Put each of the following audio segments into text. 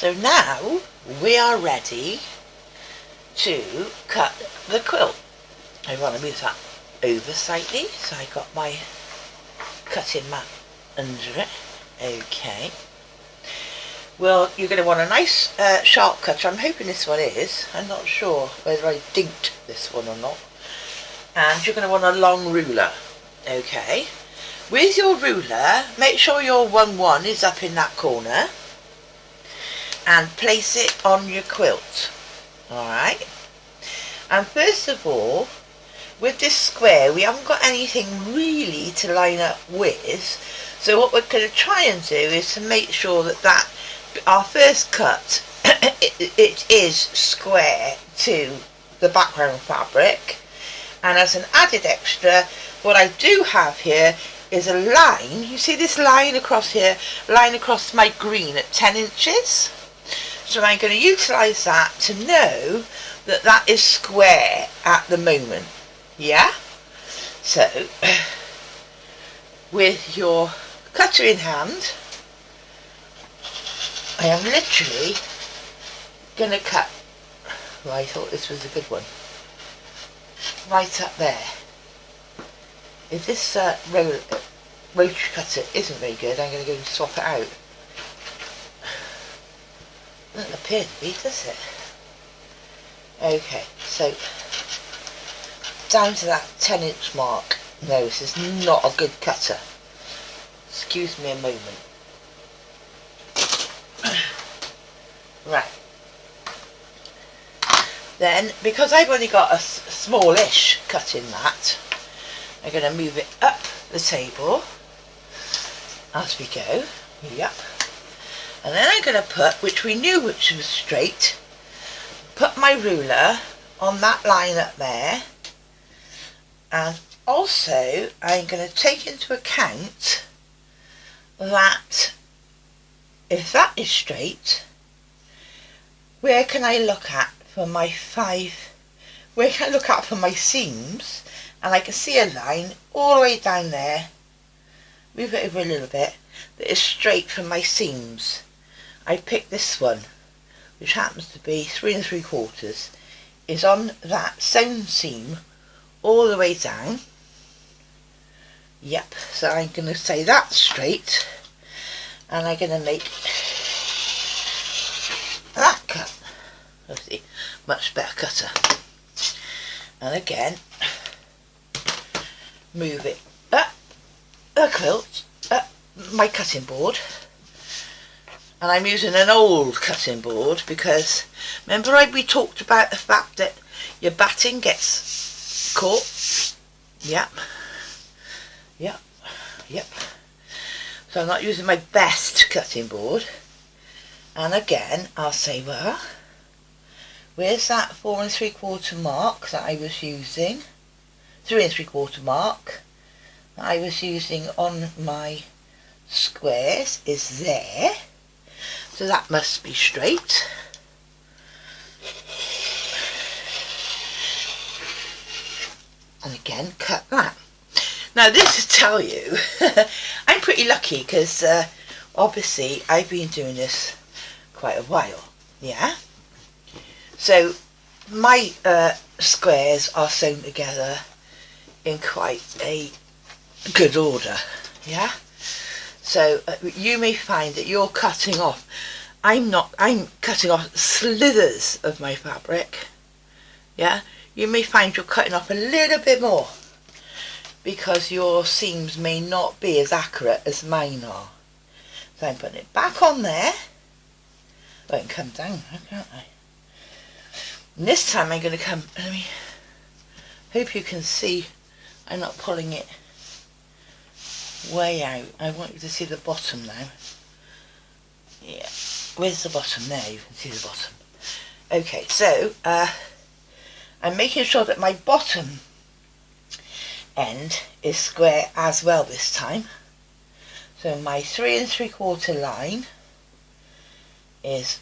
So now we are ready to cut the quilt. I want to move that over slightly, so I got my cutting mat under it. Okay. Well, you're going to want a nice sharp cutter. I'm hoping this one is. I'm not sure whether I dinked this one or not. And you're going to want a long ruler. Okay. With your ruler, make sure your 1-1 is up in that corner. And place it on your quilt. Alright. And first of all, with this square, we haven't got anything really to line up with. So what we're going to try and do is to make sure that our first cut, it is square to the background fabric. And as an added extra, what I do have here is a line. You see this line across here, line across my green at 10 inches. So I'm going to utilise that to know that that is square at the moment. Yeah? So, with your cutter in hand, I am literally going to cut. Well, I thought this was a good one. Right up there. If this rotary cutter isn't very good, I'm going to go and swap it out. Doesn't appear to be, does it? Okay, so down to that 10-inch mark. No, this is not a good cutter. Excuse me a moment. Right. Then, because I've only got a smallish cutting mat, I'm going to move it up the table as we go. Yep. And then I'm going to put, which we knew which was straight, put my ruler on that line up there. And also, I'm going to take into account that if that is straight, where can I look at for my where can I look at for my seams? And I can see a line all the way down there, move it over a little bit, that is straight from my seams. I picked this one, which happens to be 3 3/4, is on that sewn seam all the way down. Yep, so I'm going to say that's straight, and I'm going to make that cut. Obviously, much better cutter. And again, move it up the quilt, up my cutting board. And I'm using an old cutting board because, remember we talked about the fact that your batting gets caught? Yep. Yep. Yep. So I'm not using my best cutting board. And again, I'll say, well, where's that 4 3/4 mark that I was using? 3 3/4 mark that I was using on my squares is there. So that must be straight. And again, cut that. Now this to tell you, I'm pretty lucky because obviously I've been doing this quite a while. Yeah. So my squares are sewn together in quite a good order. Yeah. So you may find that you're cutting off. I'm cutting off slithers of my fabric. Yeah. You may find you're cutting off a little bit more because your seams may not be as accurate as mine are. So I'm putting it back on there. I can come down, can't I? And this time I'm going to come, let me, hope you can see I'm not pulling it way out. I want you to see the bottom now. Yeah, where's the bottom? There, you can see the bottom. Okay, so I'm making sure that my bottom end is square as well this time. So my 3 3/4 line is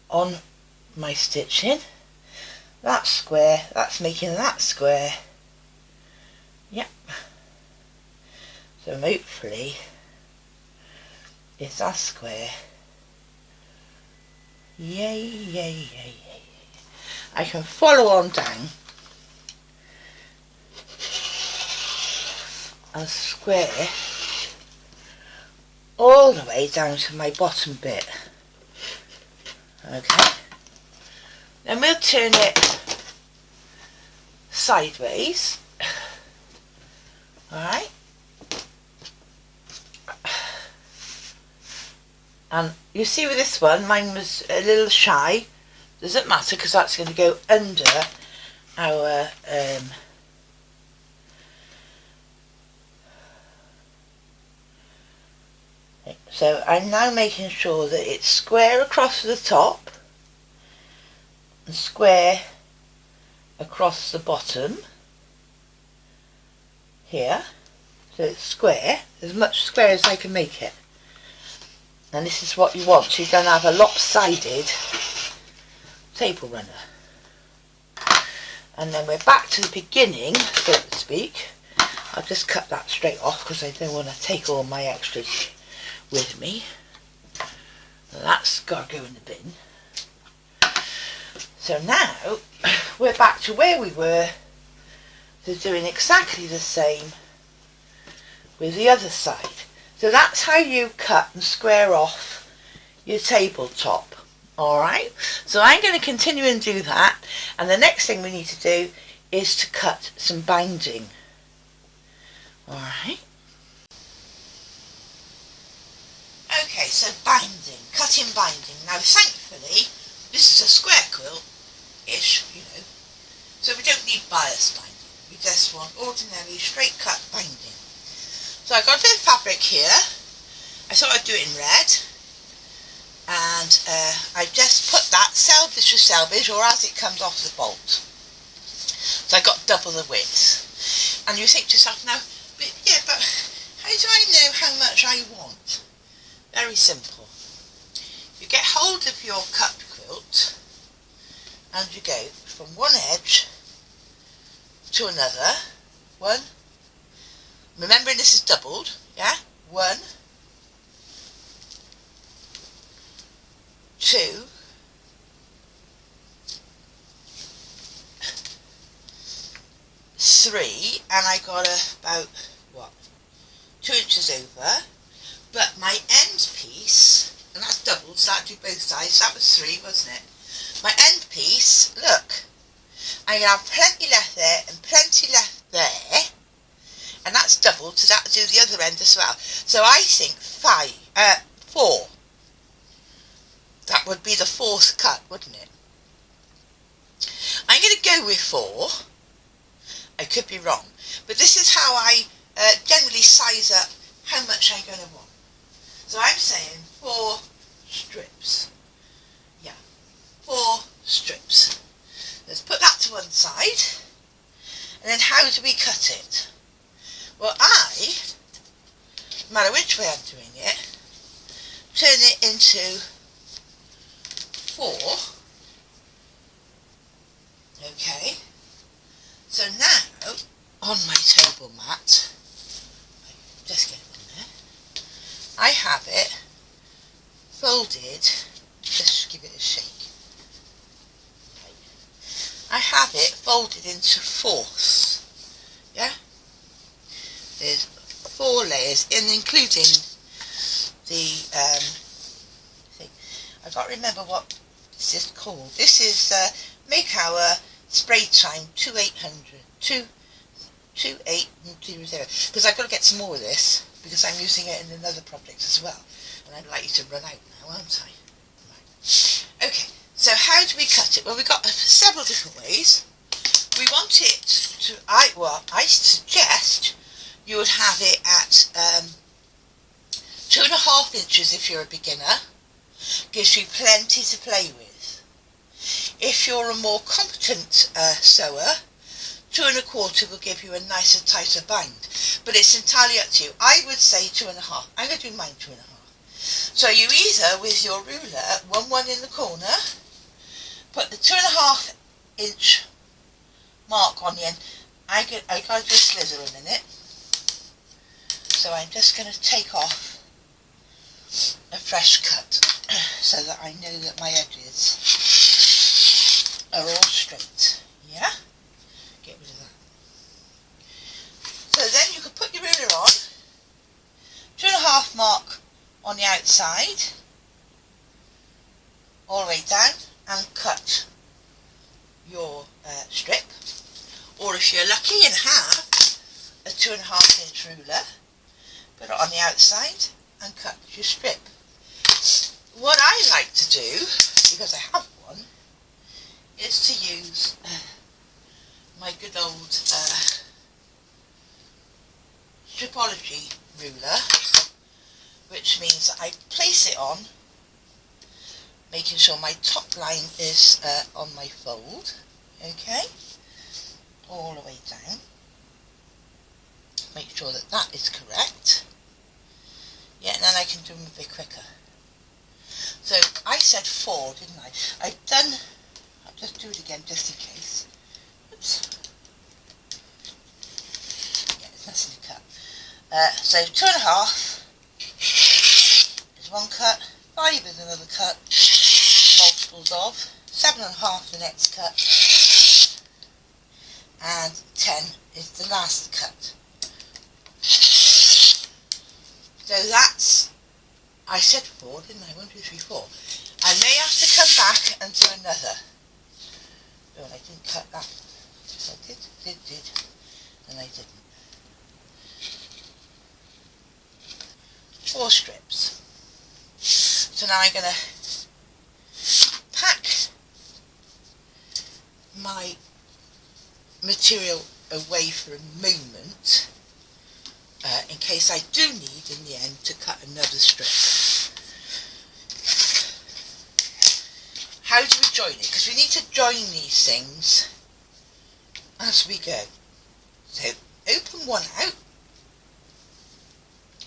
on my stitching. That's square, that's making that square. Yep. So hopefully it's that square Yay, yay, yay, yay. I can follow on down and square all the way down to my bottom bit. Okay. Then we'll turn it sideways. Alright. And you see with this one, mine was a little shy. Doesn't matter because that's going to go under our so I'm now making sure that it's square across the top and square across the bottom here, so it's square, as much square as I can make it. And this is what you want, so you're going to have a lopsided table runner. And then we're back to the beginning, so to speak. I'll just cut that straight off because I don't want to take all my extras with me. That's got to go in the bin. So now we're back to where we were. So doing exactly the same with the other side. So that's how you cut and square off your tabletop. Alright, so I'm going to continue and do that, and the next thing we need to do is to cut some binding. Alright. Okay, so binding, cutting binding. Now thankfully this is a square quilt-ish, you know, so we don't need bias binding. We just want ordinary straight cut binding. So I've got a bit of fabric here. I thought I'd do it in red. And I just put that selvage to selvage, or as it comes off the bolt. So I got double the width. And you think to yourself now, but how do I know how much I want? Very simple. You get hold of your cut quilt and you go from one edge to another. One. Remembering this is doubled, yeah? 1, 2, 3, and I got about, 2 inches over, but my end piece, and that's doubled, so that do both sides, that was 3, wasn't it? My end piece, look, I'm going to have plenty left there and plenty left there, and that's doubled, so that'll do the other end as well. So I think 4. That would be the fourth cut, wouldn't it? I'm going to go with 4. I could be wrong, but this is how I generally size up how much I'm going to want. So I'm saying 4 strips. Yeah, 4 strips. Let's put that to one side. And then how do we cut it? Well, no matter which way I'm doing it, turn it into 4. Okay. So now, on my table mat, just get it on there, I have it folded, just give it a shake. I have it folded into 4ths. Yeah? There's 4 layers, including the thing. I've got to remember what this is called. This is Make Our Spray Time 2800 because I've got to get some more of this because I'm using it in another project as well, and I'm likely to run out now, aren't I? Right. Okay, so how do we cut it? Well, we've got several different ways. We want it to, I suggest you would have it at 2.5 inches if you're a beginner. Gives you plenty to play with. If you're a more competent sewer, 2.25 will give you a nicer, tighter bind. But it's entirely up to you. I would say 2.5. I'm going to do mine 2.5. So you either, with your ruler, 1 in the corner, put the 2.5 inch mark on the end. I got to do a slither a minute. So I'm just going to take off a fresh cut. so that I know that my edges are all straight. Yeah? Get rid of that. So then you can put your ruler on, 2.5 mark on the outside, all the way down, and cut your strip. Or if you're lucky and have a 2.5 inch ruler, put it on the outside and cut your strip. What I like to do, because I have one, is to use my good old stripology ruler, which means that I place it on, making sure my top line is on my fold, okay, all the way down. Make sure that that is correct. Yeah, and then I can do them a bit quicker. So I said 4, didn't I? I'll just do it again just in case. Oops. Yeah, it's messy to cut. So 2.5 is one cut, 5 is another cut, multiples of, 7.5 the next cut, and 10 is the last cut. So that's, I said 4, didn't I? 1, 2, 3, 4. I may have to come back and do another. Oh, I didn't cut that. Yes, I did, and I didn't. 4 strips. So now I'm going to pack my material away for a moment, in case I do need in the end to cut another strip. How do we join it? Because we need to join these things as we go. So open one out.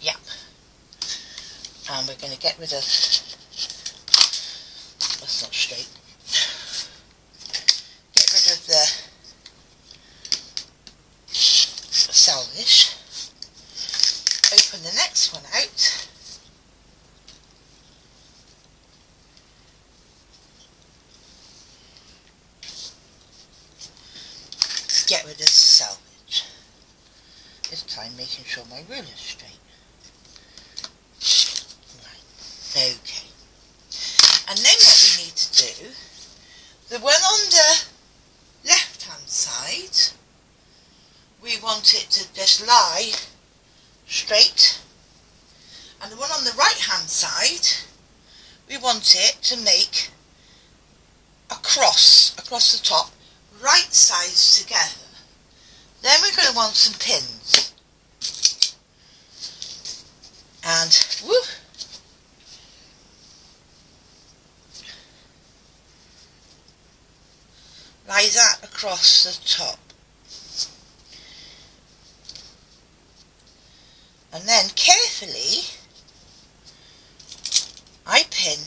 Yep. And we're going to get rid of, that's not straight, get rid of the selvage. Open the next one out. Get rid of the selvage. This time making sure my ruler's straight. Right, okay. And then what we need to do, the one on the left hand side, we want it to just lie straight, and the one on the right hand side, we want it to make a cross across the top, right sides together. Then we're going to want some pins, and woo, lie that across the top. And then carefully I pin,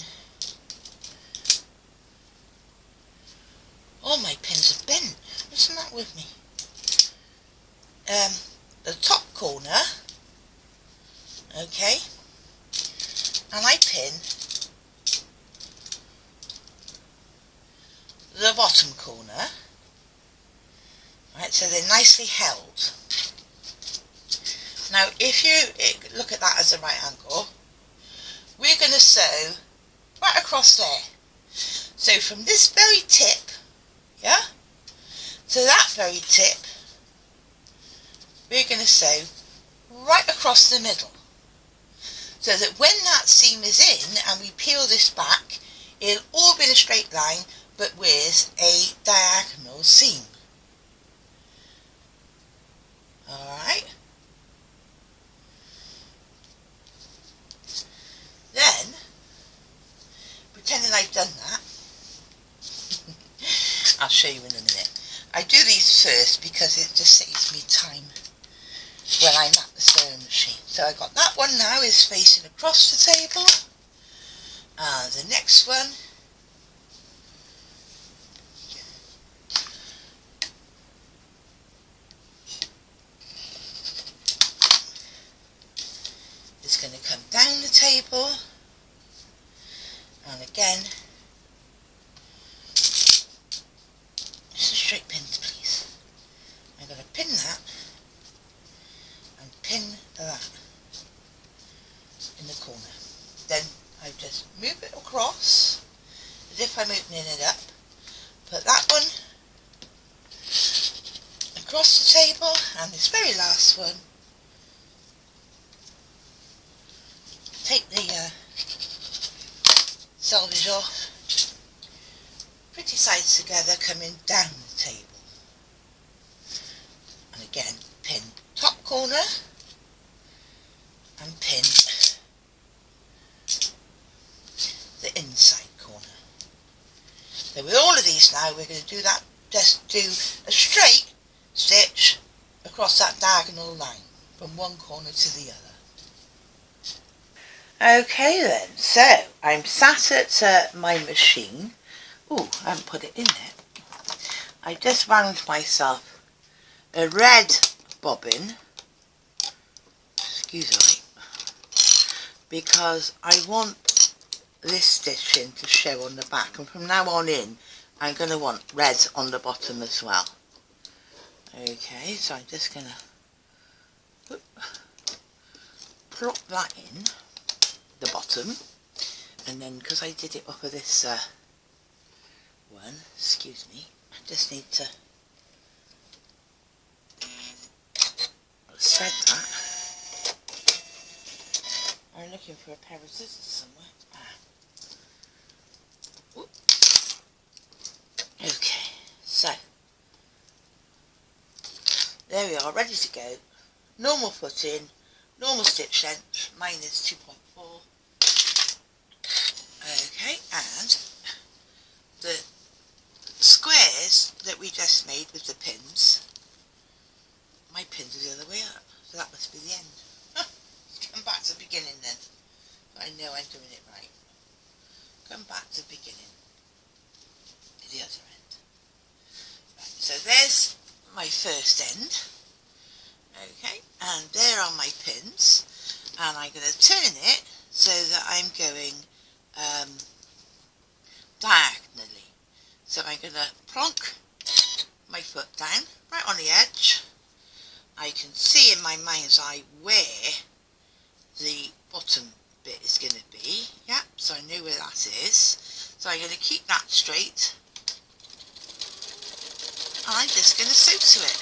all my pins are bent, isn't that with me? The top corner, okay, and I pin the bottom corner, right, so they're nicely held. Now if you look at that as a right angle, we're going to sew right across there. So from this very tip, yeah, to that very tip, we're going to sew right across the middle. So that when that seam is in and we peel this back, it'll all be in a straight line but with a diagonal seam. Alright. Then, pretending I've done that, I'll show you in a minute. I do these first because it just saves me time when I'm at the sewing machine. So I got that one now is facing across the table, and the next one is going to come down the table And again, just a straight pin, please. I'm going to pin that and pin that in the corner. Then I just move it across as if I'm opening it up. Put that one across the table, and this very last one, take the selvage off, pretty sides together, coming down the table. And again, pin top corner and pin the inside corner. So with all of these now, we're going to do that, just do a straight stitch across that diagonal line from one corner to the other. Okay then, so I'm sat at my machine. Oh, I haven't put it in there. I just wound myself a red bobbin, excuse me, because I want this stitching to show on the back, and from now on in I'm going to want red on the bottom as well. Okay, so I'm just going to plop that in the bottom, and then because I did it off of this one, excuse me, I just need to spread that. I'm looking for a pair of scissors somewhere. Okay, so there we are, ready to go. Normal footing, normal stitch length, mine is 2.4. Okay, and the squares that we just made with the pins, my pins are the other way up, so that must be the end. Let's come back to the beginning then. I know I'm doing it right. Come back to the beginning, the other end. Right, so there's my first end. Okay, and there are my pins, and I'm going to turn it so that I'm going diagonally. So I'm going to plonk my foot down right on the edge. I can see in my mind's eye where the bottom bit is going to be. Yep, so I know where that is. So I'm going to keep that straight, and I'm just going to sew to it.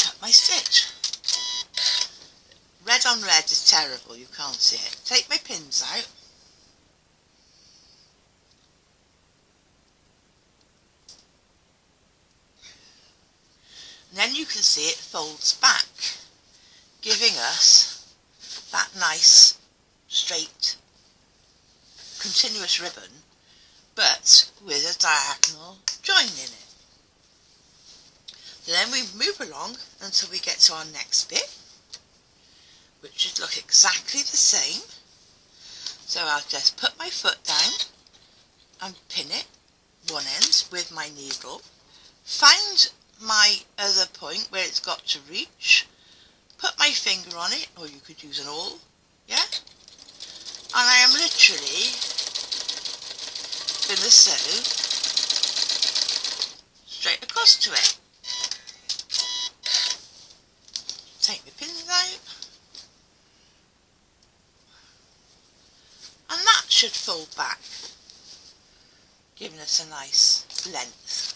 Cut my stitch. Red on red is terrible, you can't see it. Take my pins out. And then you can see it folds back, giving us that nice, straight, continuous ribbon, but with a diagonal join in it. So then we move along until we get to our next bit, which should look exactly the same. So I'll just put my foot down and pin it one end with my needle, find my other point where it's got to reach, put my finger on it, or you could use an awl, yeah? And I am literally going to sew straight across to it. Take the pins out, and that should fold back, giving us a nice length.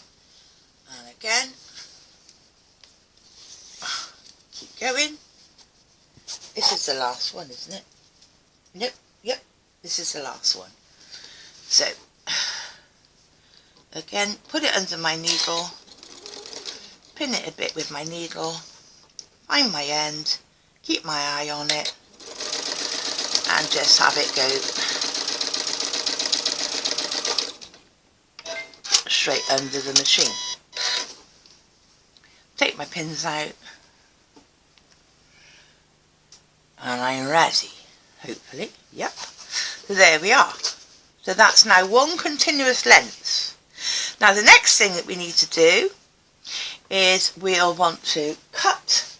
And again, keep going. This is the last one, isn't it? Nope, yep, this is the last one. So, again, put it under my needle, pin it a bit with my needle, find my end, keep my eye on it, and just have it go straight under the machine. Take my pins out, and I'm ready, hopefully. Yep, so there we are. So that's now one continuous length. Now the next thing that we need to do is we'll want to cut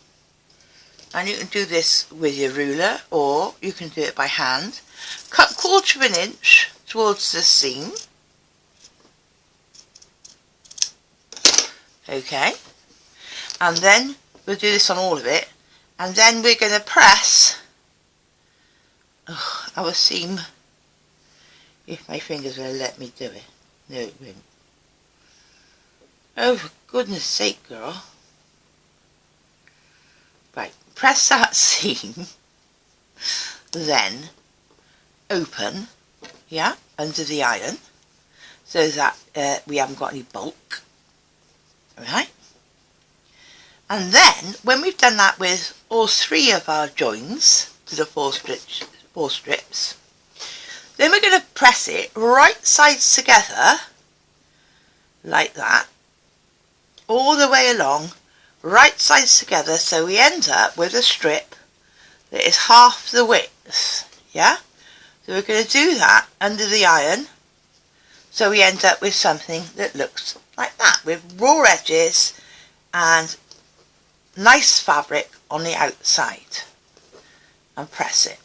and you can do this with your ruler or you can do it by hand. Cut 1/4 of an inch towards the seam. Okay, and then we'll do this on all of it, and then we're going to press our seam, if my fingers will let me do it. No, it won't. Oh, for goodness sake, girl. Right, press that seam, then open, yeah, under the iron, so that we haven't got any bulk, right? And then, when we've done that with all 3 of our joins, to the 4 strips, then we're going to press it right sides together, like that, all the way along, right sides together, so we end up with a strip that is half the width, yeah? So we're going to do that under the iron, so we end up with something that looks like that, with raw edges and nice fabric on the outside. And press it.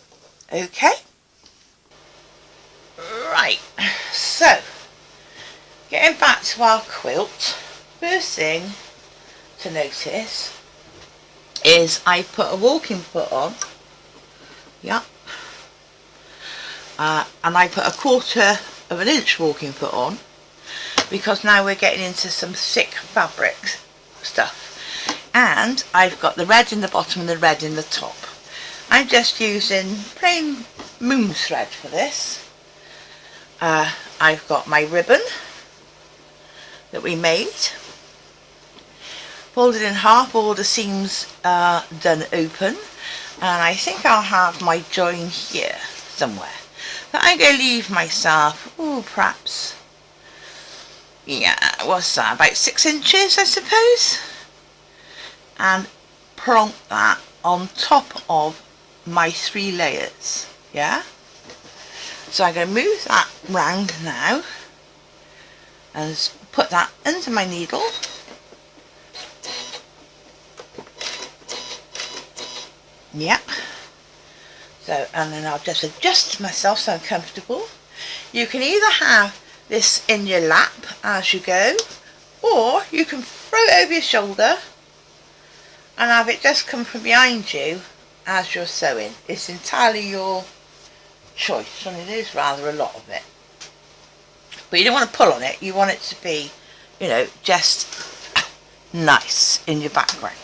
Okay? Right, so getting back to our quilt, first thing to notice is I put a walking foot on, yeah, and I put a 1/4 of an inch walking foot on, because now we're getting into some thick fabric stuff, and I've got the red in the bottom and the red in the top. I'm just using plain moon thread for this. I've got my ribbon that we made, folded in half, all the seams are done open, and I think I'll have my join here somewhere. But I'm going to leave myself, perhaps, yeah, what's that, about 6 inches I suppose, and plonk that on top of my 3 layers, yeah? So I'm going to move that round now and put that under my needle. Yep. So, and then I'll just adjust myself so I'm comfortable. You can either have this in your lap as you go, or you can throw it over your shoulder and have it just come from behind you as you're sewing. It's entirely your choice, and it is rather a lot of it. But you don't want to pull on it, you want it to be, you know, just nice in your background.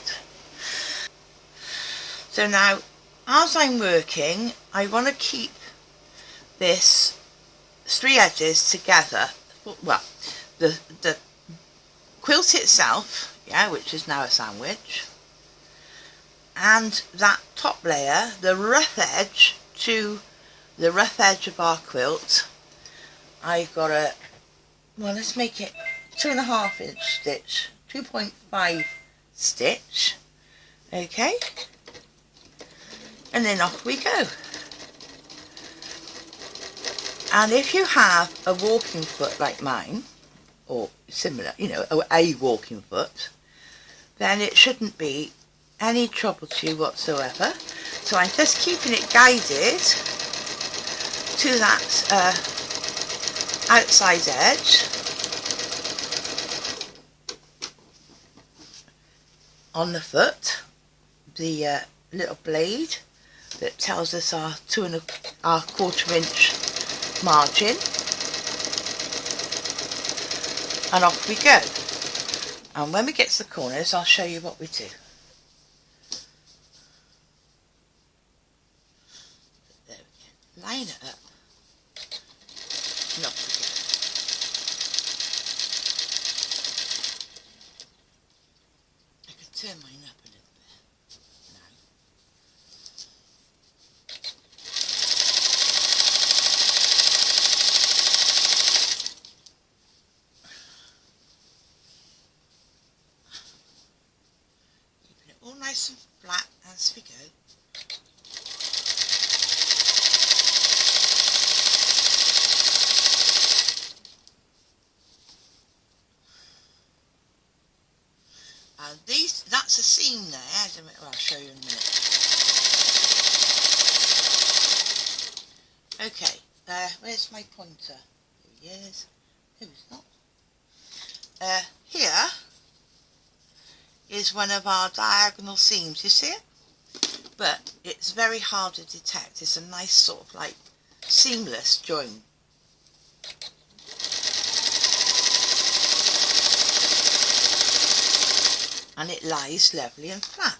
So now, as I'm working, I want to keep this 3 edges together. Well, the quilt itself, yeah, which is now a sandwich, and that top layer, the rough edge to the rough edge of our quilt, I've got a, well, let's make it 2.5 inch stitch, 2.5 stitch, okay, and then off we go. And if you have a walking foot like mine, or similar, you know, a walking foot, then it shouldn't be any trouble to you whatsoever. So I'm just keeping it guided to that outside edge on the foot, the little blade that tells us our 2.25 inch margin, and off we go. And when we get to the corners, I'll show you what we do. There we go. Line it up. And off we go. I could turn mine up a little bit now. Keeping it all nice and flat as we go. And that that's a seam there. I'll show you in a minute. Okay, where's my pointer? Here he is. No, it's not. Here is one of our diagonal seams, you see it? But it's very hard to detect. It's a nice sort of like seamless join. And it lies levelly and flat.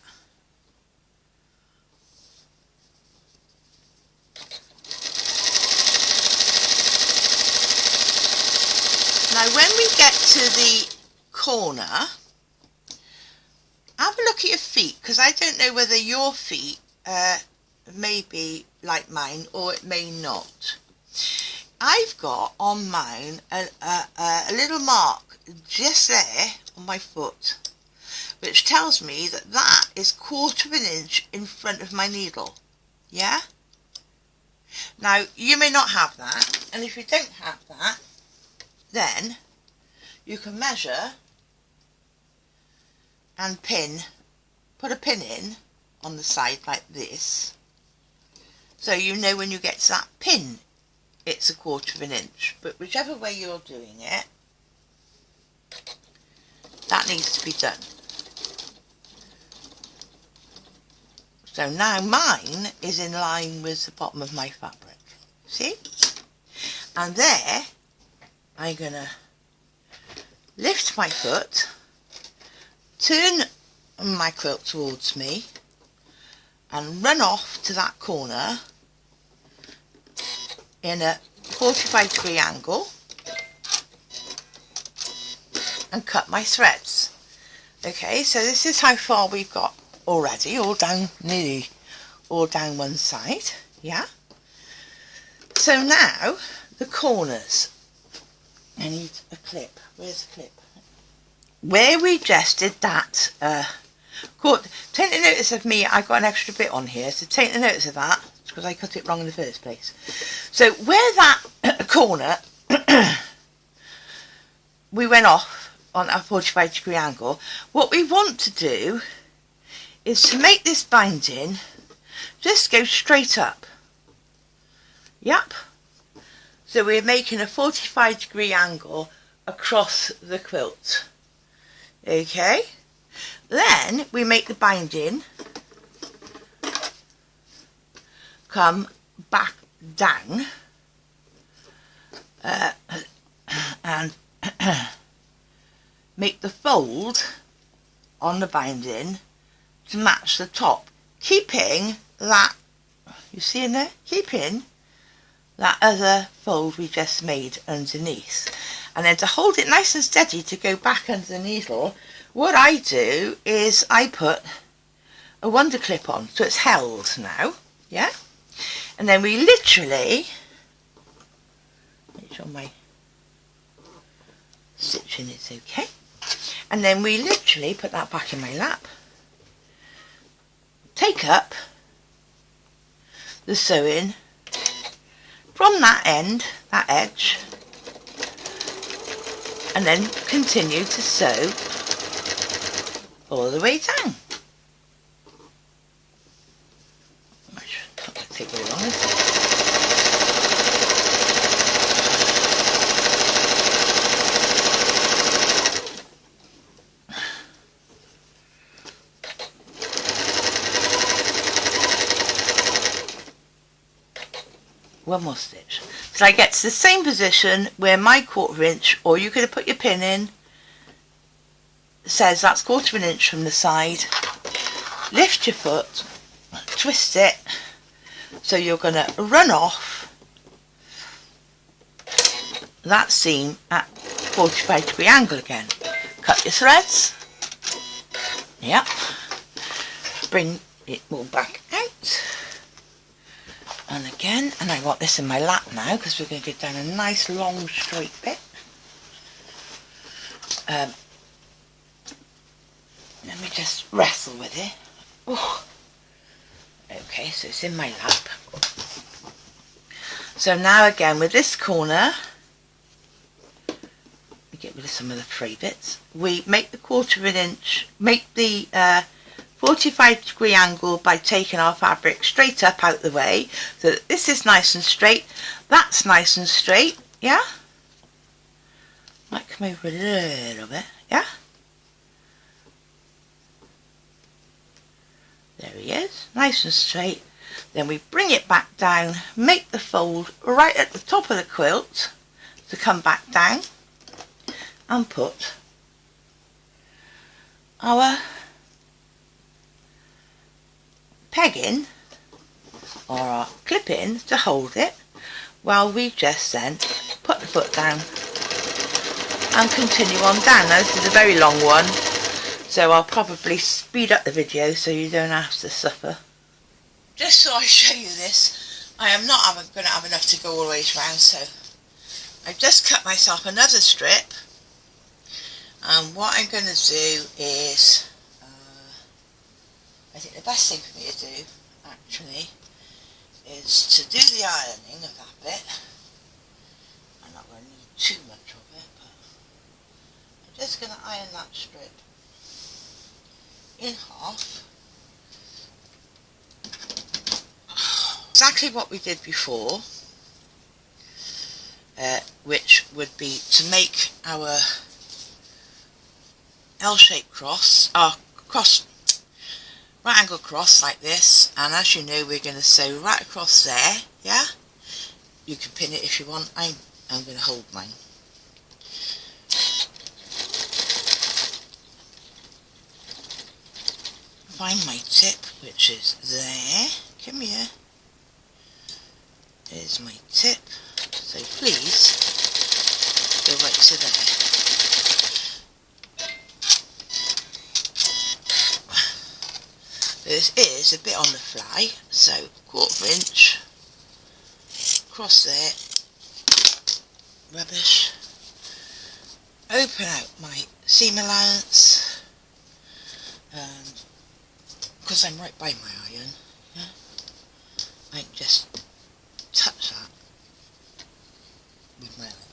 Now when we get to the corner, have a look at your feet, because I don't know whether your feet may be like mine or it may not. I've got on mine a little mark just there on my foot, which tells me that that is 1/4 of an inch in front of my needle. Yeah? Now, you may not have that, and if you don't have that, then you can measure and put a pin in on the side like this, so you know when you get to that pin, it's 1/4 of an inch. But whichever way you're doing it, that needs to be done. So now mine is in line with the bottom of my fabric. See? And there, I'm going to lift my foot, turn my quilt towards me, and run off to that corner in a 45-degree angle and cut my threads. Okay, so this is how far we've got already, nearly all down one side. Yeah. So now the corners. I need a clip. Where's the clip? Where we just did that. Take the notice of me. I got an extra bit on here, so take the notice of that because I cut it wrong in the first place. So where that corner we went off on a 45-degree angle, what we want to do is to make this binding just go straight up. Yep. So we're making a 45-degree angle across the quilt. Okay. Then we make the binding come back down and make the fold on the binding to match the top, keeping that, you see in there, keeping that other fold we just made underneath. And then to hold it nice and steady to go back under the needle, what I do is I put a wonder clip on, so it's held now, yeah? And then we literally, make sure my stitching is okay, and then we literally put that back in my lap, take up the sewing from that end, that edge, and then continue to sew all the way down. Take very long, is it? One more stitch. So I get to the same position where my 1/4 inch, or you could have put your pin in, says that's 1/4 of an inch from the side. Lift your foot, twist it, so you're going to run off that seam at 45-degree angle again. Cut your threads. Yep. Bring it all back out. And again, and I want this in my lap now because we're going to get down a nice long straight bit. Let me just wrestle with it. Ooh. Okay, so it's in my lap. So now again with this corner, get rid of some of the fray bits. We make the 1/4 inch, make the 45-degree angle by taking our fabric straight up out the way, so that this is nice and straight, that's nice and straight, yeah? Might come over a little bit, yeah? There he is, nice and straight. Then we bring it back down, make the fold right at the top of the quilt to come back down, and put our peg in, or our clip in, to hold it, while we just then put the foot down and continue on down. Now this is a very long one, so I'll probably speed up the video so you don't have to suffer. Just so I show you this, I am not going to have enough to go all the way around, so I've just cut myself another strip, and what I'm going to do is, I think the best thing for me to do, actually, is to do the ironing of that bit. I'm not going to need too much of it, but I'm just going to iron that strip in half. Exactly what we did before, which would be to make our L-shaped cross, right angle cross like this, and as you know we're going to sew right across there, yeah? You can pin it if you want. I'm going to hold mine. Find my tip, which is there. Come here. There's my tip, so please go right to there. This is a bit on the fly, so 1/4 inch across there, rubbish, open out my seam allowance, and because I'm right by my iron, yeah, I can just touch that with my iron.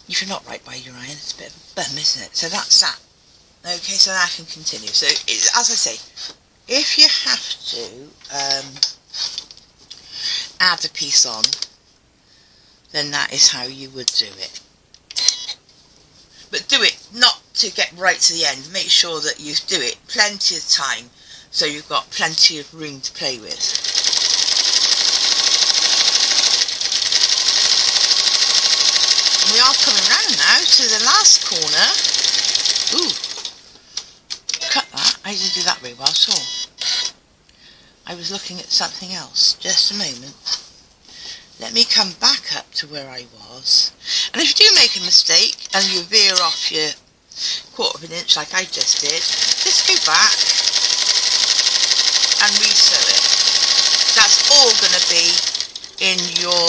If you're not right by your iron, it's a bit of a bum, isn't it? So that's that. Okay, so now I can continue. So, as I say, if you have to add a piece on, then that is how you would do it. But do it not to get right to the end. Make sure that you do it plenty of time, so you've got plenty of room to play with. And we are coming round now to the last corner. Ooh. Cut that. I didn't do that very well at all. I was looking at something else. Just a moment. Let me come back up to where I was. And if you do make a mistake and you veer off your 1/4 inch like I just did, just go back and re-sew it. That's all going to be in your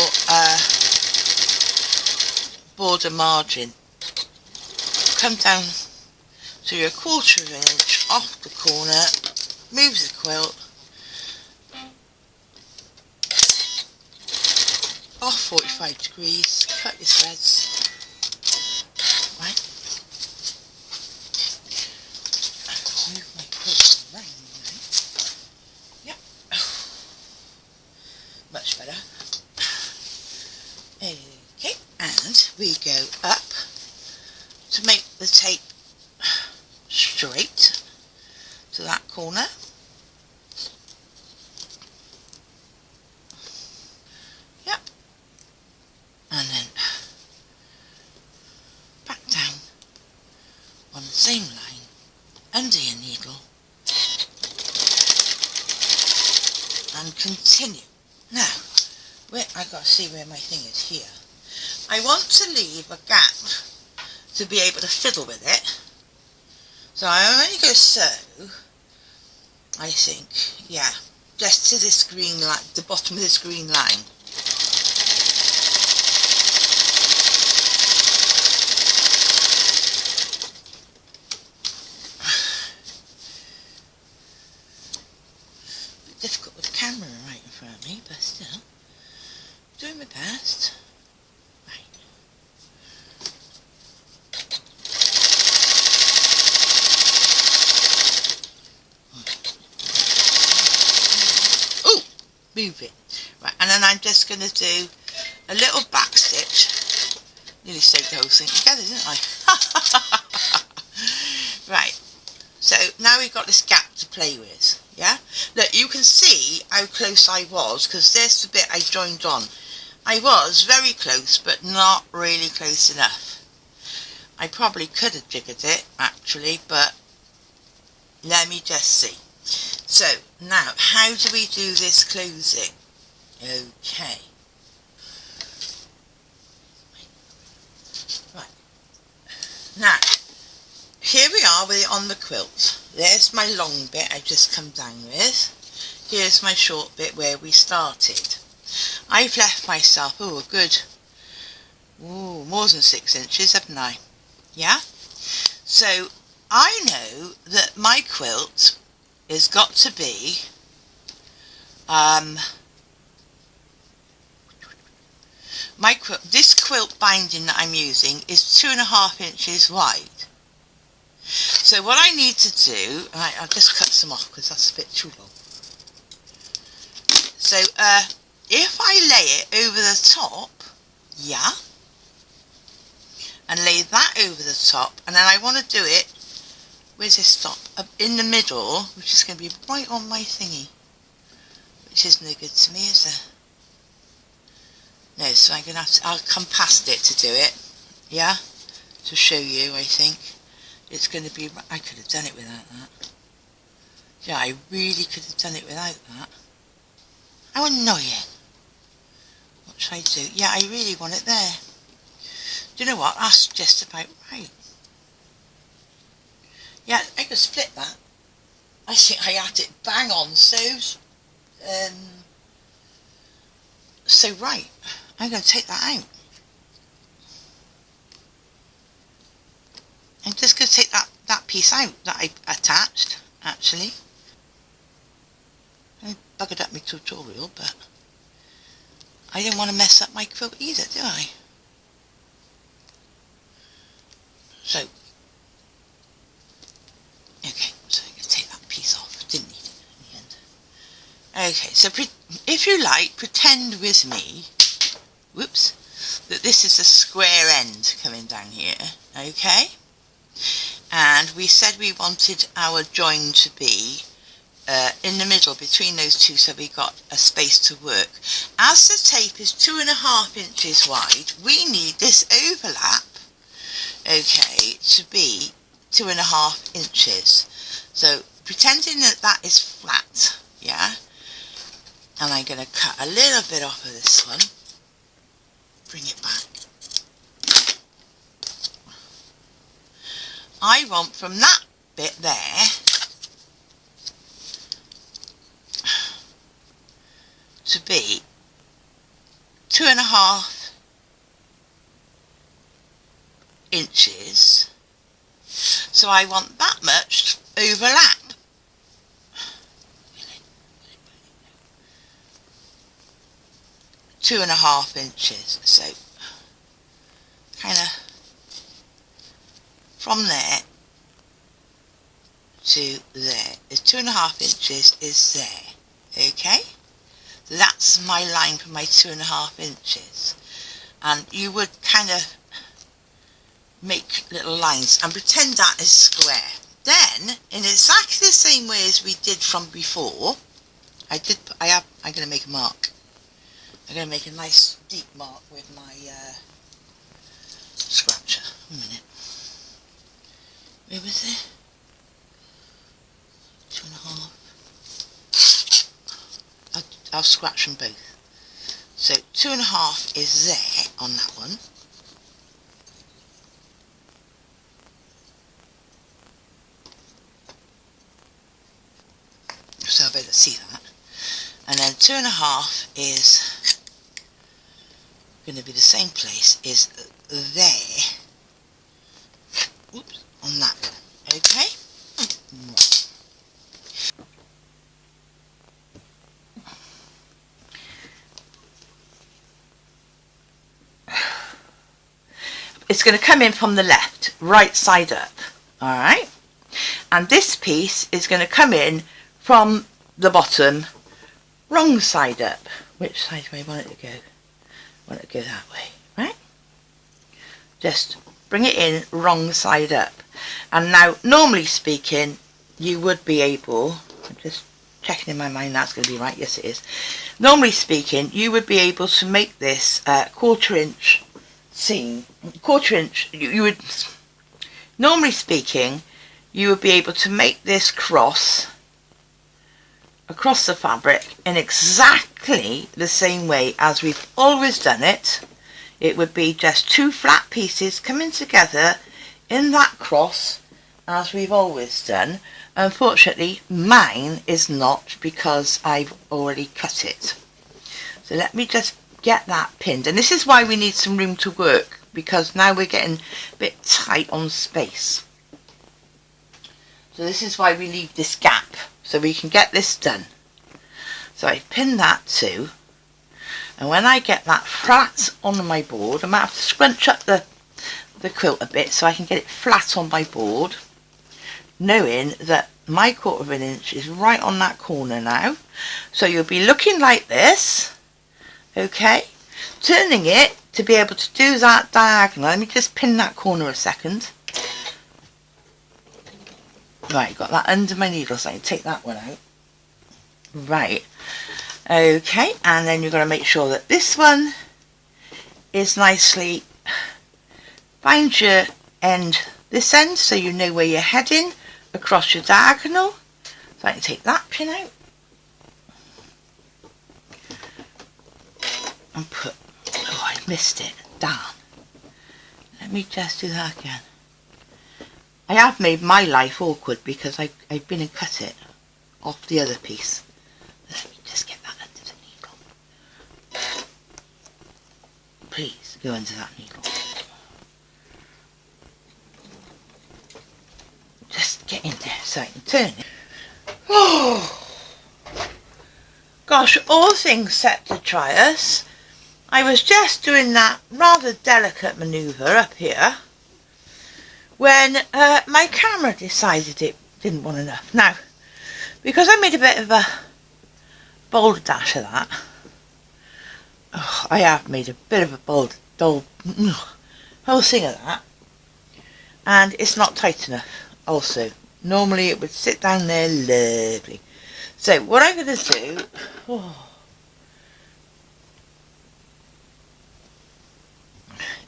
border margin. Come down to your 1/4 inch off the corner, move the quilt off 45 degrees, cut your threads, right, move my quilt around now, yep, much better, okay, and we go up to make the tape straight to that corner. Yep. And then back down on the same line under your needle and continue. Now, I've got to see where my thing is here. I want to leave a gap to be able to fiddle with it. So I'm only going to sew, I think, yeah, just to this green line, the bottom of this green line. A bit difficult with the camera right in front of me, but still, doing my best. Right. move it. Right, and then I'm just going to do a little back stitch. Nearly sewed the whole thing together, didn't I? Right, so now we've got this gap to play with, yeah? Look, you can see how close I was, because there's the bit I joined on. I was very close, but not really close enough. I probably could have jiggered it, actually, but let me just see. So, now, how do we do this closing? Okay. Right. Now, here we are with it on the quilt. There's my long bit I've just come down with. Here's my short bit where we started. I've left myself, a good, more than 6 inches, haven't I? Yeah? So, I know that my quilt has got to be, this quilt binding that I'm using is 2.5 inches wide. So what I need to do, I'll just cut some off because that's a bit too long. So if I lay it over the top, yeah, and lay that over the top, and then I want to do it, where's this stop? In the middle, which is going to be right on my thingy, which is no good to me, is it? No, so I'm going to have to, I'll come past it to do it, yeah, to show you, I think. It's going to be, I could have done it without that. Yeah, I really could have done it without that. How annoying. What should I do? Yeah, I really want it there. Do you know what? That's just about right. Yeah, I could split that. I think I had it bang on, so right. I'm going to take that out. I'm just going to take that piece out that I attached, actually. I buggered up my tutorial, but I didn't want to mess up my quilt either, do I? So, okay, so I'm going to take that piece off. Didn't need it in the end. Okay, so if you like, pretend with me, whoops, that this is a square end coming down here, okay? And we said we wanted our join to be in the middle between those two, so we got a space to work. As the tape is 2.5 inches wide, we need this overlap, okay, to be 2.5 inches. So pretending that that is flat, yeah, and I'm going to cut a little bit off of this one, bring it back. I want from that bit there to be 2.5 inches. So I want that much overlap. 2.5 inches. So kind of from there to there is 2.5 inches is there, okay? So that's my line for my 2.5 inches, and you would kind of make little lines and pretend that is square. Then, in exactly the same way as we did from before, I'm going to make a mark. I'm going to make a nice deep mark with my scratcher. A minute. Where was it? 2.5. I'll scratch them both. So 2.5 is there on that one. So I'll be able to see that. And then 2.5 is going to be the same place, is there. Oops. On that one, okay? It's going to come in from the left, right side up, alright? And this piece is going to come in from the bottom, wrong side up. Which side do I want it to go? I want it to go that way, right? Just bring it in wrong side up. And now, normally speaking, you would be able, I'm just checking in my mind that's going to be right, yes it is. Normally speaking, you would be able to make this 1/4 inch seam, 1/4 inch, you would, normally speaking, you would be able to make this cross across the fabric in exactly the same way as we've always done it. It would be just 2 flat pieces coming together in that cross as we've always done. Unfortunately, mine is not because I've already cut it. So let me just get that pinned. And this is why we need some room to work, because now we're getting a bit tight on space. So this is why we leave this gap, so we can get this done. So I pin that too. And when I get that flat on my board, I might have to scrunch up the quilt a bit so I can get it flat on my board, knowing that my 1/4 inch is right on that corner now. So you'll be looking like this, okay, turning it to be able to do that diagonal. Let me just pin that corner a second. Right, got that under my needle, so I can take that one out. Right, okay, and then you're going to make sure that this one is nicely, find your end, this end, so you know where you're heading across your diagonal. So I can take that pin out and put, oh I missed it, darn. Let me just do that again. I have made my life awkward because I've been and cut it off the other piece. Let me just get that under the needle. Please go under that needle. Just get in there so I can turn it. Oh gosh, all things set to try us. I was just doing that rather delicate manoeuvre up here when my camera decided it didn't want enough. Now, because I made a bit of a bold dash of that, I have made a bit of a bold whole thing of that, and it's not tight enough also. Normally it would sit down there lovely. So what I'm going to do,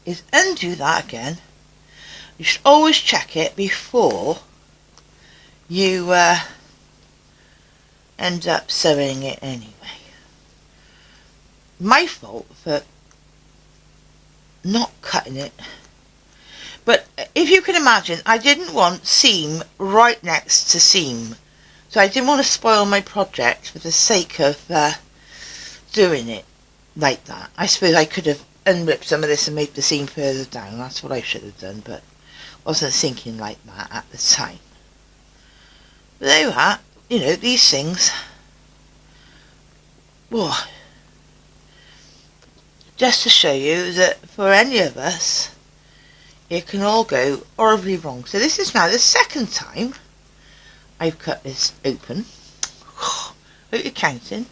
is undo that again. You should always check it before you end up sewing it anyway. My fault for not cutting it. But if you can imagine, I didn't want seam right next to seam. So I didn't want to spoil my project for the sake of doing it like that. I suppose I could have unripped some of this and made the seam further down. That's what I should have done, but wasn't thinking like that at the time. But there you are, you know, these things, whoa, just to show you that for any of us, it can all go horribly wrong. So this is now the second time I've cut this open. Hope you're counting.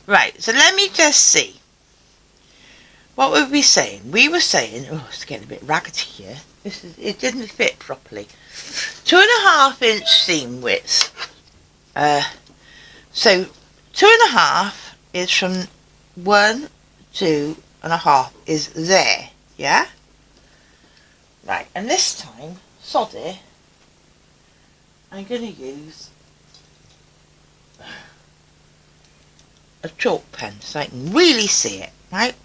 Right, so let me just see. What were we saying? We were saying, oh, it's getting a bit raggedy here. It didn't fit properly. 2.5 inch seam width. So 2.5 is from 1, 2.5 is there, yeah? Right, and this time, sod it, I'm going to use a chalk pen so I can really see it, right?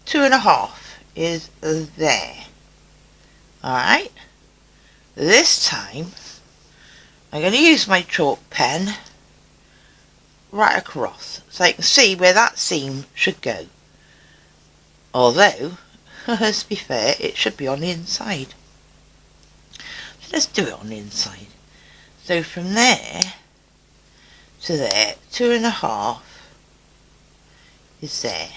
2.5 is there. Alright, this time I'm going to use my chalk pen right across so I can see where that seam should go. Although, let's be fair, it should be on the inside. So let's do it on the inside. So from there to there, 2.5 is there.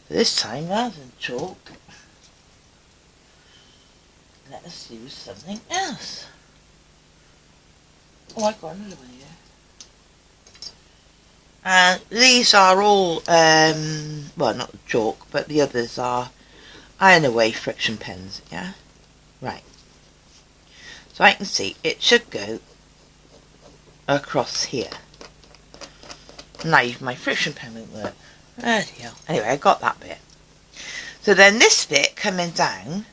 So this time, rather than chalk, let us use something else. Oh, I got another one here. And these are all, well, not chalk, but the others are iron away friction pens, yeah? Right. So I can see it should go across here. Now my friction pen won't work. Oh dear. Anyway, I got that bit. So then this bit coming down,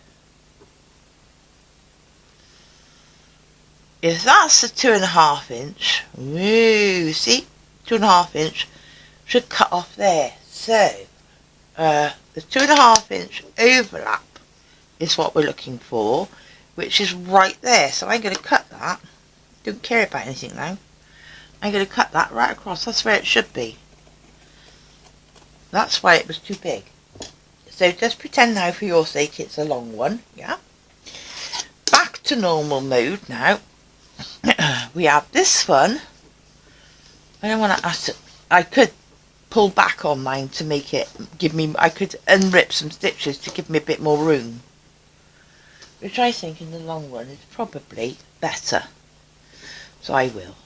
if that's a 2.5 inch, woo, see? 2.5 inch should cut off there. So the 2.5 inch overlap is what we're looking for, which is right there. So I'm going to cut that. Don't care about anything now. I'm going to cut that right across. That's where it should be. That's why it was too big. So just pretend now for your sake it's a long one, yeah? Back to normal mode now. We have this one. I don't want to ask it. I could pull back on mine to make it give me, I could unrip some stitches to give me a bit more room, which I think in the long run is probably better. So I will.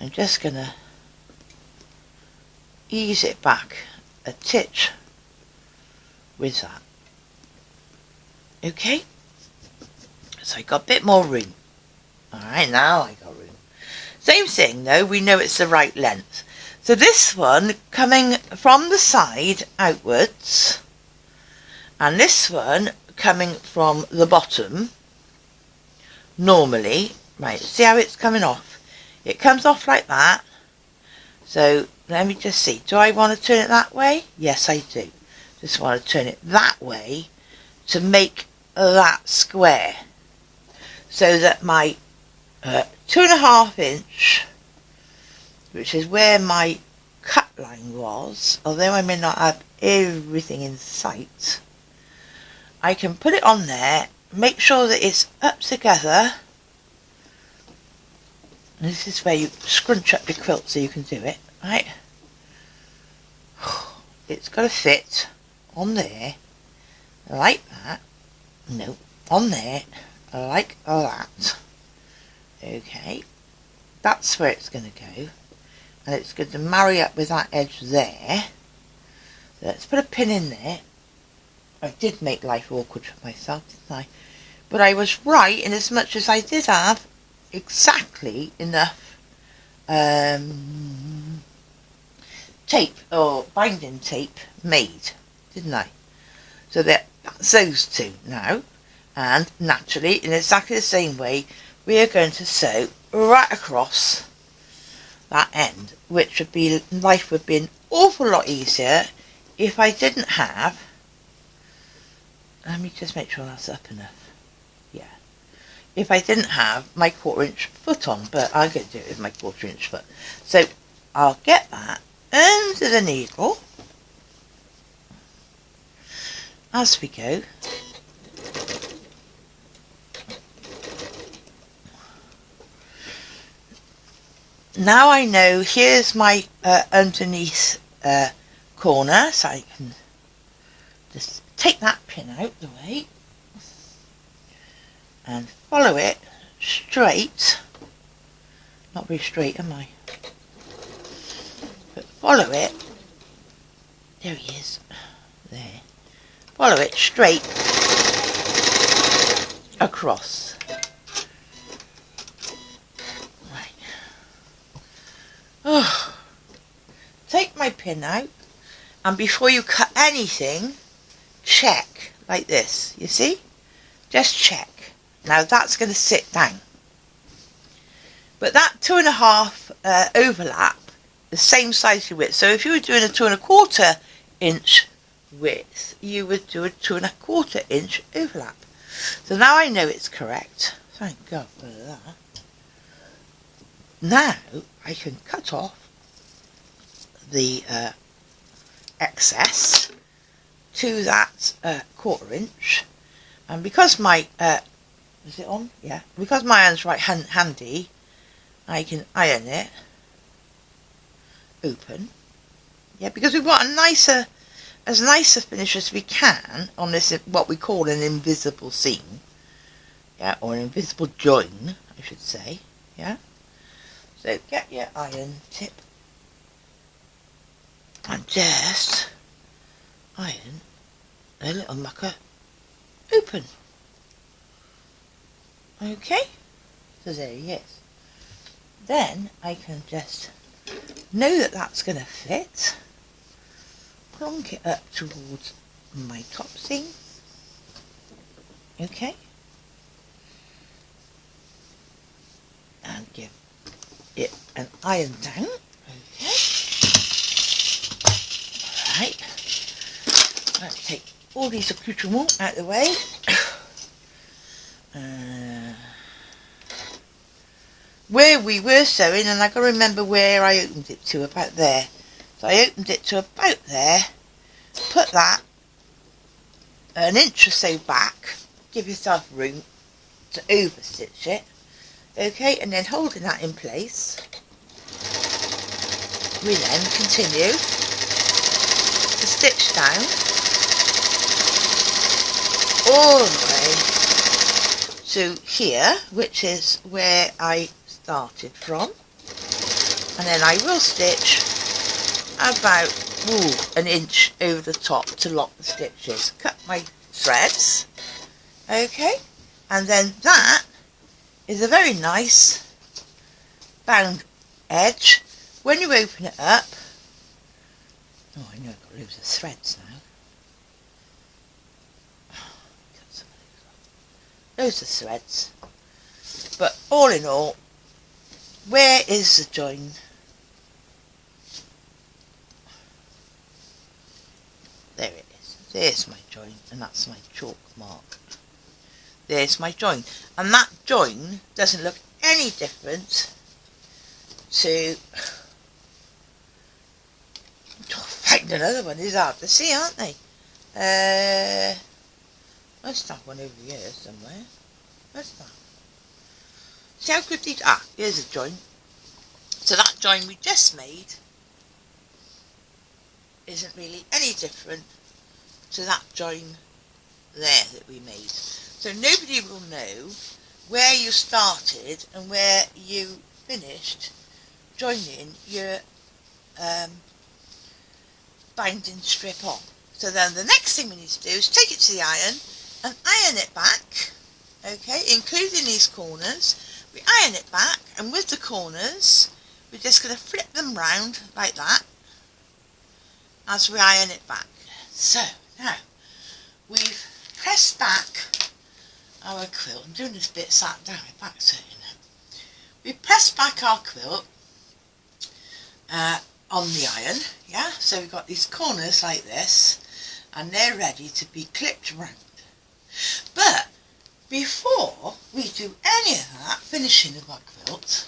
I'm just going to ease it back a titch with that. Okay, so I got a bit more room. Alright, now I got room. Same thing though, we know it's the right length. So this one coming from the side outwards, and this one coming from the bottom, normally, right, see how it's coming off? It comes off like that. So let me just see, do I want to turn it that way? Yes, I do. Just want to turn it that way to make that square, so that my 2.5 inch, which is where my cut line was, although I may not have everything in sight, I can put it on there, make sure that it's up together. And this is where you scrunch up your quilt so you can do it, right? It's got to fit on there like that. No, on there like that. Okay, that's where it's going to go, and it's going to marry up with that edge there. So let's put a pin in there. I did make life awkward for myself, didn't I? But I was right in as much as I did have exactly enough tape or binding tape made, didn't I? So that's those two now, and naturally in exactly the same way we are going to sew right across that end, which would be, life would be an awful lot easier if I didn't have, let me just make sure that's up enough, yeah, if I didn't have my 1/4 inch foot on, but I'm going to do it with my 1/4 inch foot. So I'll get that under the needle as we go. Now I know here's my underneath corner, so I can just take that pin out the way and follow it straight. Not very straight, am I? But follow it. There he is. There. Follow it straight across. Oh, take my pin out, and before you cut anything, check like this, you see? Just check. Now that's going to sit down. But that 2.5 overlap, the same size width. So if you were doing a 2.25 inch width, you would do a 2.25 inch overlap. So now I know it's correct. Thank God for that. Now I can cut off the excess to that 1/4 inch, and because my is it on? Yeah. Because my iron's right handy, I can iron it open. Yeah, because we want a nicer as nice a finish as we can on this, what we call an invisible seam, yeah, or an invisible join, I should say, yeah. So get your iron tip and just iron a little mucker open. Okay, so there he is. Then I can just know that that's going to fit, plonk it up towards my top seam, okay, and give it an iron down, okay. Alright, let's take all these accoutrements out of the way. Where we were sewing, and I can remember where I opened it to, about there. So I opened it to about there, put that an inch or so back, give yourself room to overstitch it, okay, and then holding that in place, we then continue to stitch down all the way to here, which is where I started from, and then I will stitch about an inch over the top to lock the stitches. Cut my threads, okay, and then that is a very nice bound edge. When you open it up, oh, I know I've got loads of threads now. Cut some of those off. Loads of threads, but all in all, where is the join? There it is. There's my join, and that's my chalk mark. There's my join, and that join doesn't look any different to... Find another one is hard to see, aren't they? Must have one over here somewhere. Must have. See how good these... Ah, here's a join. So that join we just made isn't really any different to that join there that we made. So nobody will know where you started and where you finished joining your binding strip on. So then the next thing we need to do is take it to the iron and iron it back, okay, including these corners. We iron it back, and with the corners we're just going to flip them round like that as we iron it back. So now we've pressed back our quilt. I'm doing this bit sat down, my back's hurting now. We've pressed back our quilt on the iron, yeah, so we've got these corners like this, and they're ready to be clipped round. But before we do any of that finishing of our quilt,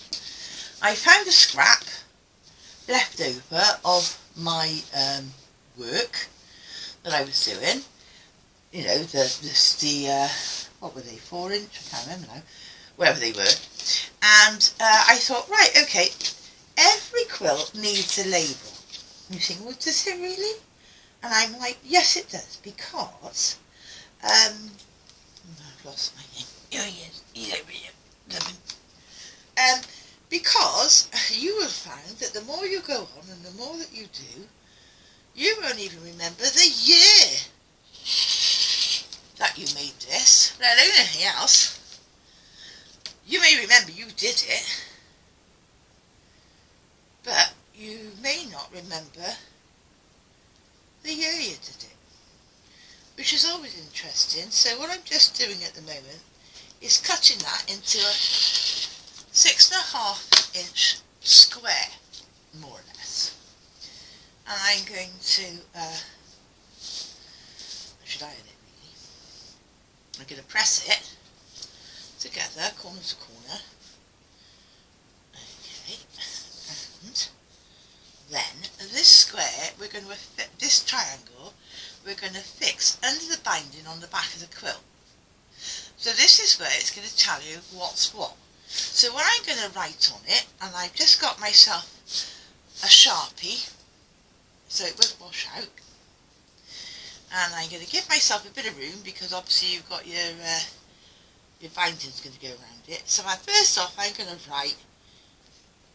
I found a scrap left over of my work that I was doing. You know, what were they, 4 inch? I can't remember now. Whatever they were. And I thought, right, okay, every quilt needs a label. And you think, well, does it really? And I'm like, yes, it does, because I've lost my name. Oh yes, he's over here. Because you will find that the more you go on and the more that you do, you won't even remember the year that you made this, let alone anything else. You may remember you did it, but you may not remember the year you did it, which is always interesting. So what I'm just doing at the moment is cutting that into a 6.5 inch square, more or less. And I'm going to, I should iron it really. I'm going to press it together, corner to corner. Okay, and then this square, we're going to fit, this triangle, we're going to fix under the binding on the back of the quilt. So this is where it's going to tell you what's what. So what I'm going to write on it, and I've just got myself a Sharpie, so it won't wash out. And I'm going to give myself a bit of room because obviously you've got your Valentines going to go around it. So first off I'm going to write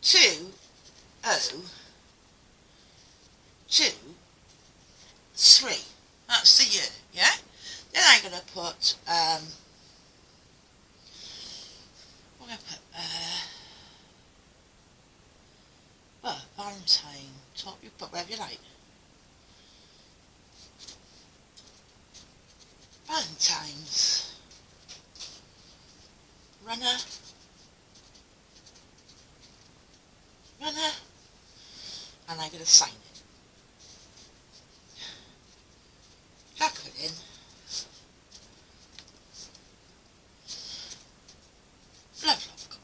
2023. That's the year, yeah? Then I'm going to put, what am I going to put? Well, Valentine, top, you put whatever you like. Valentines. Runner. And I'm going to sign it. Jacqueline. Lovelock.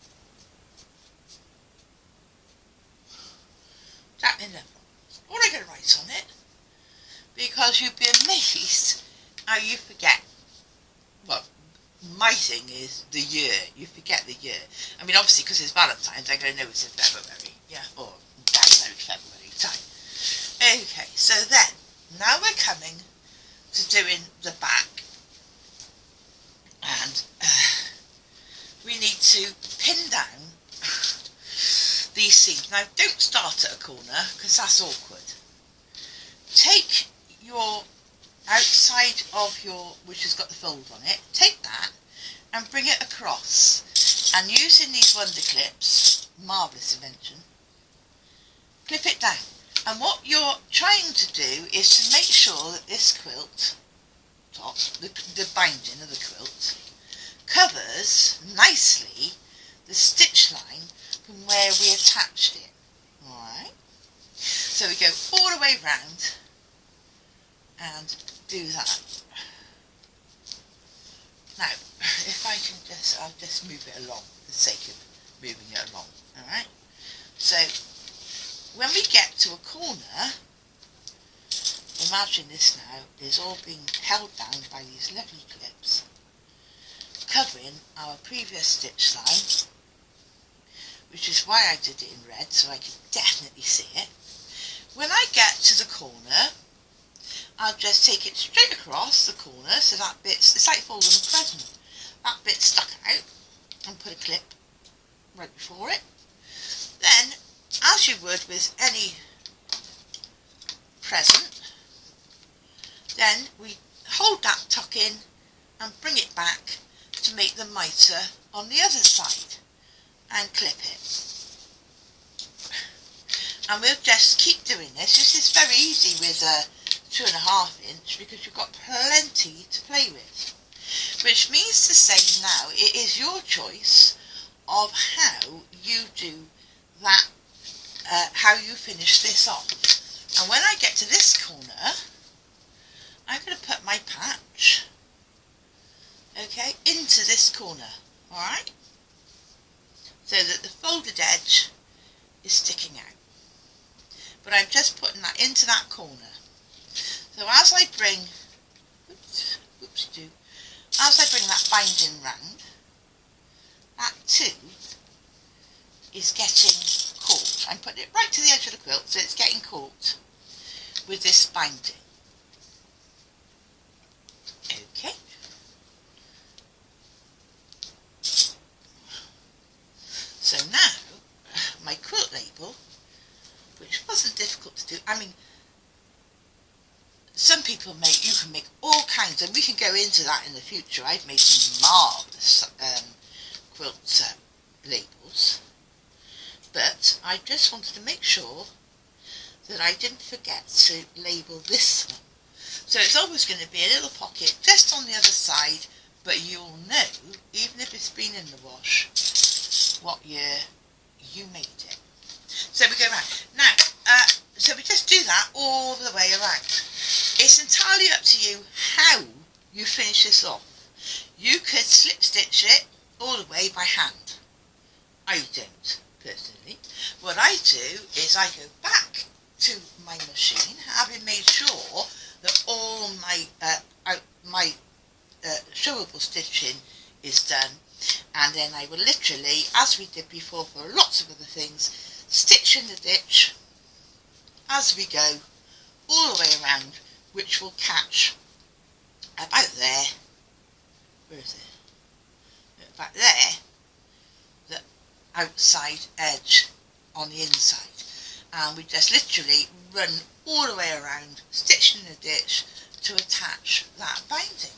Jacqueline Lovelock. What am I going to write on it? Because you'd be amazed how you forget. Well, my thing is the year. You forget the year. I mean, obviously, because it's Valentine's, I'm going to know it's in February. Yeah, or January, February time. Okay, so then, now we're coming to doing the back. And we need to pin down these seams. Now, don't start at a corner, because that's awkward. Take your outside of your, which has got the fold on it, take that and bring it across. And using these wonder clips, marvellous invention, clip it down. And what you're trying to do is to make sure that this quilt top, the binding of the quilt, covers nicely the stitch line from where we attached it. Alright? So we go all the way round and do that. Now, if I can I'll just move it along for the sake of moving it along. Alright? So, when we get to a corner, imagine this now is all being held down by these lovely clips, covering our previous stitch line, which is why I did it in red, so I could definitely see it. When I get to the corner, I'll just take it straight across the corner, so that bit's, it's like folding a present. That bit's stuck out, and put a clip right before it. Then, as you would with any present, then we hold that tuck in and bring it back to make the mitre on the other side and clip it. And we'll just keep doing this. This is very easy with a 2.5 inch because you've got plenty to play with. Which means to say now it is your choice of how you do that, how you finish this off. And when I get to this corner, I'm going to put my patch, okay, into this corner, alright? So that the folded edge is sticking out. But I'm just putting that into that corner. So as I bring, as I bring that binding round, that too is getting caught. I'm putting it right to the edge of the quilt, so it's getting caught with this binding. Okay. So now, my quilt label, which wasn't difficult to do, I mean, some people make, you can make all kinds, and we can go into that in the future. I've made some marvellous quilt labels, but I just wanted to make sure that I didn't forget to label this one. So it's always going to be a little pocket just on the other side, but you'll know, even if it's been in the wash, what year you made it. So we go around. Now, so we just do that all the way around. It's entirely up to you how you finish this off. You could slip stitch it all the way by hand. I don't, personally. What I do is I go back to my machine, having made sure that all my showable stitching is done, and then I will literally, as we did before for lots of other things, stitch in the ditch as we go all the way around, which will catch outside edge on the inside, and we just literally run all the way around, stitching in a ditch to attach that binding.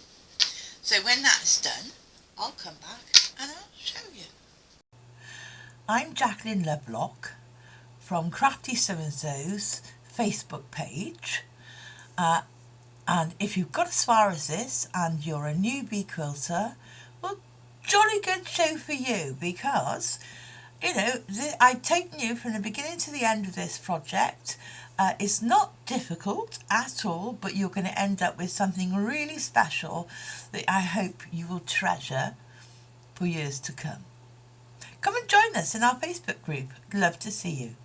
So when that's done, I'll come back and I'll show you. I'm Jacqueline Lovelock from Crafty So-and-so's Facebook page, and if you've got as far as this and you're a newbie quilter, well, jolly good show for you, because I've taken you from the beginning to the end of this project. It's not difficult at all, but you're going to end up with something really special that I hope you will treasure for years to come. Come and join us in our Facebook group. I'd love to see you.